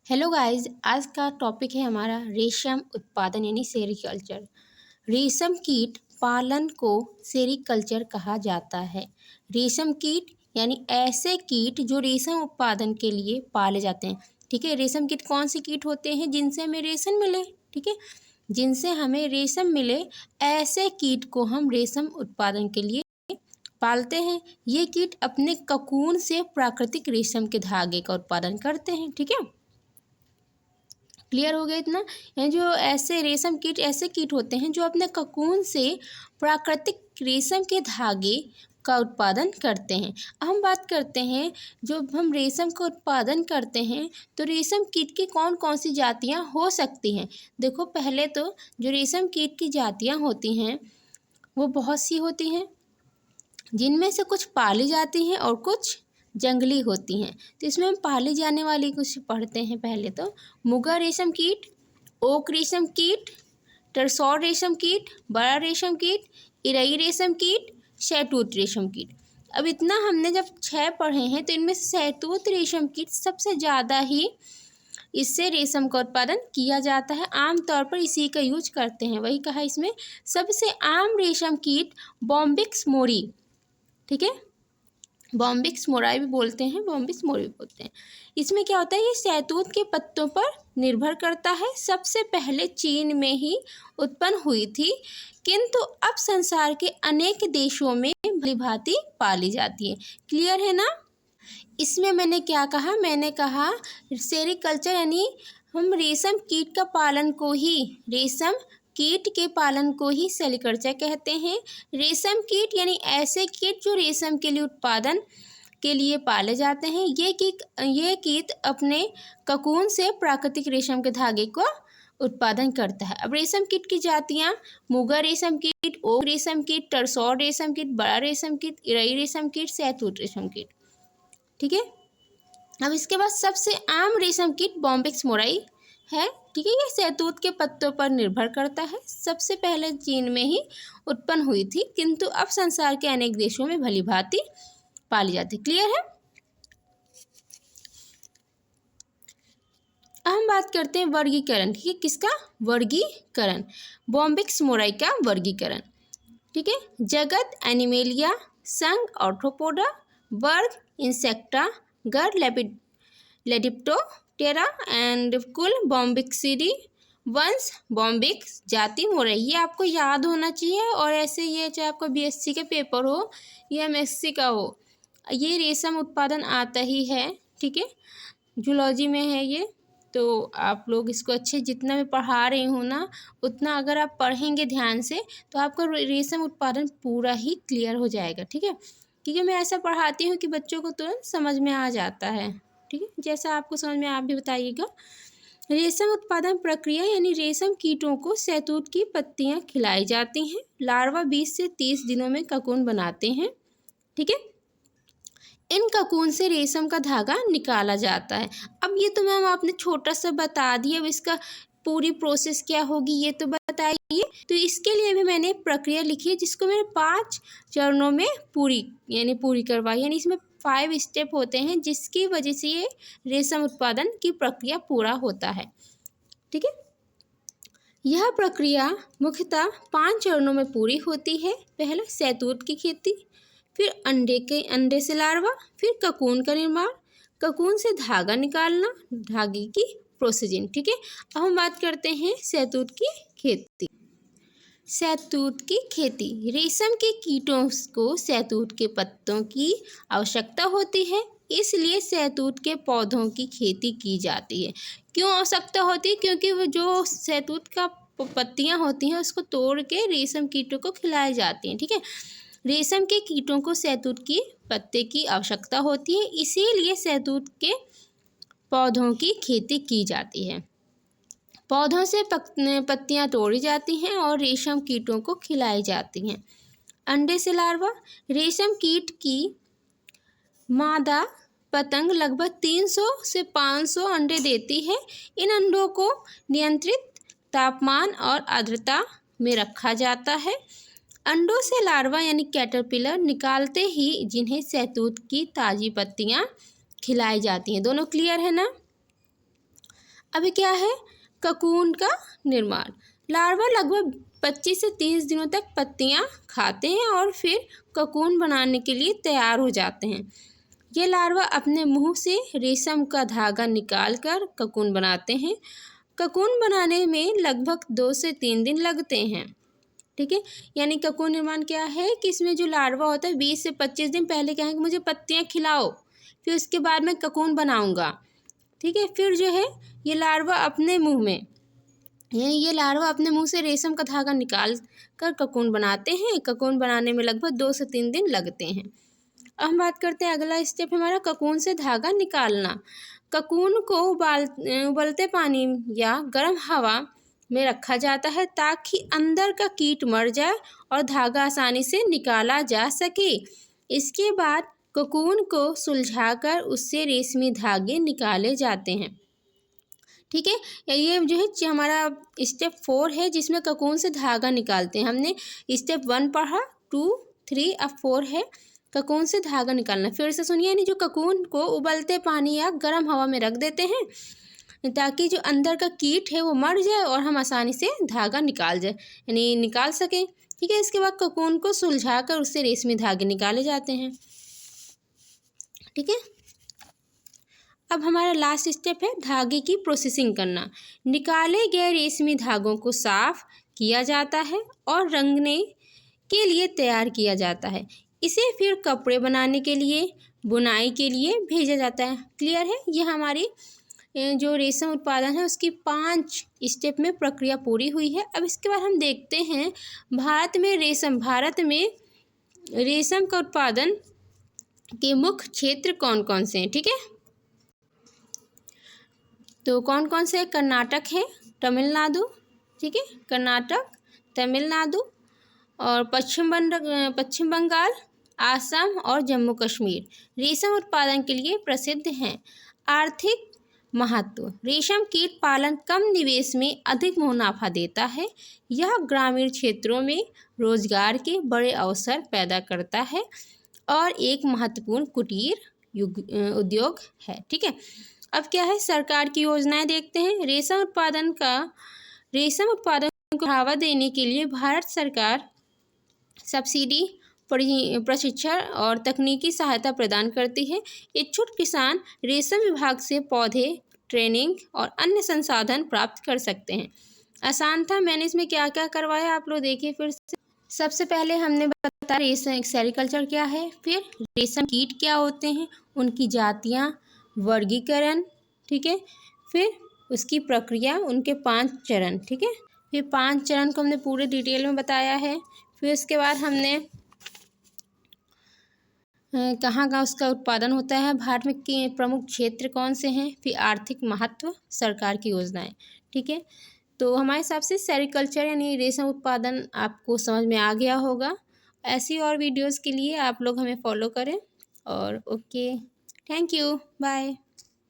Hello guys, आज का topic है हमारा रेशम उत्पादन यानी सेरीकल्चर। रेशम कीट पालन को सेरीकल्चर कहा जाता है। रेशम कीट यानी ऐसे कीट जो रेशम उत्पादन के लिए पाले जाते हैं। ठीक है, रेशम कीट कौन से कीट होते हैं जिनसे हमें रेशम मिले। ठीक है, जिनसे हमें रेशम मिले ऐसे कीट को हम रेशम उत्पादन के लिए पालते हैं। ये कीट अपने ककून से प्राकृतिक रेशम के धागे का उत्पादन करते हैं। ठीक है, क्लियर हो गया इतना। यानी जो ऐसे रेशम कीट ऐसे कीट होते हैं जो अपने ककून से प्राकृतिक रेशम के धागे का उत्पादन करते हैं। अब हम बात करते हैं, जो हम रेशम का उत्पादन करते हैं तो रेशम कीट की कौन कौन सी जातियां हो सकती हैं। देखो, पहले तो जो रेशम कीट की जातियां होती हैं वो बहुत सी होती हैं, जिनमें से कुछ पाली जाती हैं और कुछ जंगली होती हैं। तो इसमें हम पाली जाने वाली कुछ पढ़ते हैं। पहले तो मुगा रेशम कीट, ओक रेशम कीट, टरसौर रेशम कीट, बड़ा रेशम कीट, इरई रेशम कीट, शहतूत रेशम कीट। अब इतना हमने जब 6 पढ़े हैं तो इनमें शहतूत रेशम कीट सबसे ज़्यादा ही इससे रेशम का उत्पादन किया जाता है। आमतौर पर इसी का यूज करते हैं। वही कहा, इसमें सबसे आम रेशम कीट बॉम्बिक्स मोरी। ठीक है, बॉम्बिक्स मोराई भी बोलते हैं, बॉम्बिक्स मोरी भी बोलते हैं। इसमें क्या होता है, ये शहतूत के पत्तों पर निर्भर करता है। सबसे पहले चीन में ही उत्पन्न हुई थी, किंतु अब संसार के अनेक देशों में भलीभांति पाली जाती है। क्लियर है ना। इसमें मैंने क्या कहा, मैंने कहा सेरीकल्चर यानी हम रेशम कीट का पालन को ही रेशम कीट के पालन को ही सेरीकल्चर कहते हैं। रेशम कीट यानी ऐसे कीट जो रेशम के लिए उत्पादन के लिए पाले जाते हैं। ये कीट अपने ककून से प्राकृतिक रेशम के धागे को उत्पादन करता है। अब रेशम कीट की जातियाँ मुगा रेशम कीट, ओक रेशम कीट, टरसौर रेशम कीट, बड़ा रेशम कीट, इरई रेशम कीट, शहतूत रेशम कीट। ठीक है, अब इसके बाद सबसे आम रेशम कीट बॉम्बिक्स मोराई है। ठीक है, ये शहतूत के पत्तों पर निर्भर करता है। सबसे पहले चीन में ही उत्पन्न हुई थी, किंतु अब संसार के अनेक देशों में भलीभांति पाली जाती। क्लियर है। अब हम बात करते हैं वर्गीकरण। ठीक है, किसका वर्गीकरण, बॉम्बिक्स मोराई का वर्गीकरण। ठीक है, जगत एनिमेलिया, संघ ऑर्थोपोडा, वर्ग इंसेक्टा, घर लेपिडोप्टेरा एंड कुल बॉम्बिक्सिडी, वंश बॉम्बिक्स, जाति मोराई। ये आपको याद होना चाहिए। और ऐसे ये चाहे आपका बीएससी का पेपर हो या एमएससी का हो, ये रेशम उत्पादन आता ही है। ठीक है, जूलॉजी में है ये। तो आप लोग इसको अच्छे, जितना मैं पढ़ा रही हूँ ना, उतना अगर आप पढ़ेंगे ध्यान से तो आपका रेशम उत्पादन पूरा ही क्लियर हो जाएगा। ठीक है, क्योंकि मैं ऐसा पढ़ाती हूँ कि बच्चों को तुरंत समझ में आ जाता है। ठीक है, जैसा आपको समझ में आप भी बताइएगा। रेशम उत्पादन प्रक्रिया यानी रेशम कीटों को शहतूत की पत्तियाँ खिलाई जाती हैं। लार्वा 20 से 30 दिनों में ककून बनाते हैं। ठीक है, इन ककून से रेशम का धागा निकाला जाता है। अब ये तो मैम आपने छोटा सा बता दिया, अब इसका पूरी प्रोसेस क्या होगी ये तो बताइए। तो इसके लिए भी मैंने प्रक्रिया लिखी है, जिसको मैंने 5 चरणों में पूरी करवाई। यानी इसमें 5 स्टेप होते हैं, जिसकी वजह से ये रेशम उत्पादन की प्रक्रिया पूरा होता है। ठीक है, यह प्रक्रिया मुख्यतः 5 चरणों में पूरी होती है। पहला शहतूत की खेती, फिर अंडे से लार्वा, फिर ककून का निर्माण, ककून से धागा निकालना, धागे की प्रोसेसिंग। ठीक है, अब हम बात करते हैं शहतूत की खेती। शहतूत की खेती, रेशम के कीटों को शहतूत के पत्तों की आवश्यकता होती है, इसलिए शहतूत के पौधों की खेती की जाती है। क्यों आवश्यकता होती है, क्योंकि वो जो शहतूत का पत्तियां होती हैं उसको तोड़ के रेशम कीटों को खिलाई जाती हैं। ठीक है, रेशम के कीटों को शहतूत की पत्ते की आवश्यकता होती है, इसीलिए शहतूत के पौधों की खेती की जाती है। पौधों से पत्तियां तोड़ी जाती हैं और रेशम कीटों को खिलाई जाती हैं। अंडे से लार्वा, रेशम कीट की मादा पतंग लगभग 300 से 500 अंडे देती है। इन अंडों को नियंत्रित तापमान और आर्द्रता में रखा जाता है। अंडों से लार्वा यानी कैटरपिलर निकालते ही जिन्हें शहतूत की ताज़ी पत्तियां खिलाई जाती हैं। दोनों क्लियर है ना। अभी क्या है, ककून का निर्माण। लार्वा लगभग 25 से 30 दिनों तक पत्तियां खाते हैं और फिर ककून बनाने के लिए तैयार हो जाते हैं। ये लार्वा अपने मुंह से रेशम का धागा निकालकर ककून बनाते हैं। ककून बनाने में लगभग 2 से 3 दिन लगते हैं। ठीक है, यानी ककून निर्माण क्या है कि इसमें जो लार्वा होता है 20 से 25 दिन पहले क्या है कि मुझे पत्तियां खिलाओ, फिर उसके बाद मैं ककून बनाऊंगा। ठीक है, फिर जो है ये लार्वा अपने मुंह में, यानी ये लार्वा अपने मुंह से रेशम का धागा निकाल कर ककून बनाते हैं। ककून बनाने में लगभग 2 से 3 दिन लगते हैं। अब हम बात करते हैं, अगला स्टेप हमारा ककून से धागा निकालना। ककून को उबलते पानी या गर्म हवा में रखा जाता है ताकि अंदर का कीट मर जाए और धागा आसानी से निकाला जा सके। इसके बाद ककून को सुलझाकर उससे रेशमी धागे निकाले जाते हैं। ठीक है, ये जो है हमारा स्टेप 4 है जिसमें ककून से धागा निकालते हैं। हमने स्टेप 1 पढ़ा, 2, 3, अब 4 है ककून से धागा निकालना। फिर से सुनिए, यानी जो ककून को उबलते पानी या गर्म हवा में रख देते हैं ताकि जो अंदर का कीट है वो मर जाए और हम आसानी से धागा निकाल सकें। ठीक है, इसके बाद ककून को सुलझाकर उससे रेशमी धागे निकाले जाते हैं। ठीक है, अब हमारा लास्ट स्टेप है धागे की प्रोसेसिंग करना। निकाले गए रेशमी धागों को साफ किया जाता है और रंगने के लिए तैयार किया जाता है। इसे फिर कपड़े बनाने के लिए, बुनाई के लिए भेजा जाता है। क्लियर है, ये हमारी जो रेशम उत्पादन है उसकी 5 स्टेप में प्रक्रिया पूरी हुई है। अब इसके बाद हम देखते हैं भारत में रेशम का उत्पादन के मुख्य क्षेत्र कौन कौन से हैं। ठीक है, तो कौन कौन से? कर्नाटक है, तमिलनाडु, ठीक है, कर्नाटक, तमिलनाडु और पश्चिम बंगाल, आसम और जम्मू कश्मीर रेशम उत्पादन के लिए प्रसिद्ध हैं। आर्थिक महत्व, रेशम कीट पालन कम निवेश में अधिक मुनाफा देता है। यह ग्रामीण क्षेत्रों में रोजगार के बड़े अवसर पैदा करता है और एक महत्वपूर्ण कुटीर उद्योग है। ठीक है, अब क्या है, सरकार की योजनाएं देखते हैं। रेशम उत्पादन को बढ़ावा देने के लिए भारत सरकार सब्सिडी, प्रशिक्षण और तकनीकी सहायता प्रदान करती है। इच्छुक किसान रेशम विभाग से पौधे, ट्रेनिंग और अन्य संसाधन प्राप्त कर सकते हैं। आसान था, मैंने इसमें क्या क्या करवाया आप लोग देखिए फिर से। सबसे पहले हमने बताया रेशम सेरीकल्चर क्या है, फिर रेशम कीट क्या होते हैं, उनकी जातियाँ, वर्गीकरण, ठीक है, फिर उसकी प्रक्रिया, उनके 5 चरण। ठीक है, फिर 5 चरण को हमने पूरे डिटेल में बताया है। फिर उसके बाद हमने कहाँ का उसका उत्पादन होता है, भारत में के प्रमुख क्षेत्र कौन से हैं, फिर आर्थिक महत्व, सरकार की योजनाएं। ठीक है, तो हमारे हिसाब से सेरीकल्चर यानी रेशम उत्पादन आपको समझ में आ गया होगा। ऐसी और वीडियोस के लिए आप लोग हमें फॉलो करें और ओके, थैंक यू, बाय।